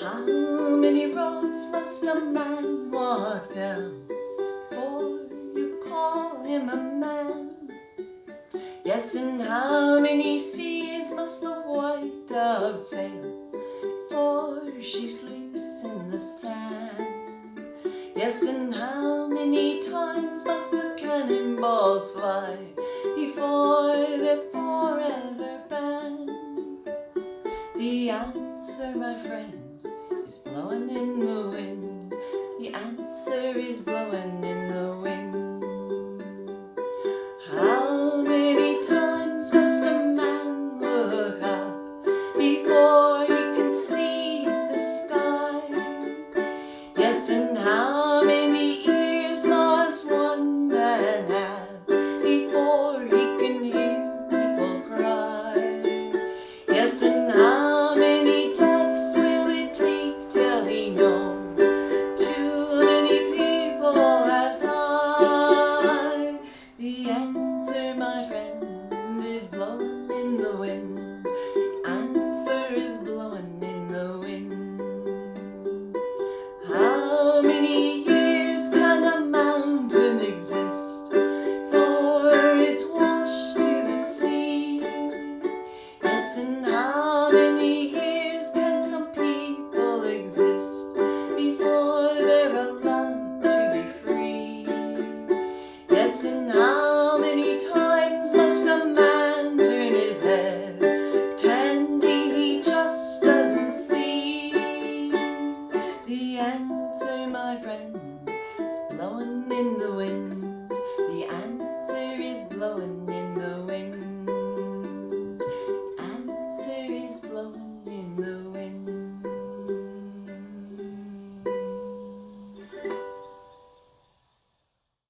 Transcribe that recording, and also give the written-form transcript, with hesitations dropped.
How many roads must a man walk down before you call him a man? Yes, and how many seas must the white dove sail before she sleeps in the sand? Yes, and how many times must the cannonballs fly before they're forever banned? The answer, my friend, is blowing in the wind. The answer is blowing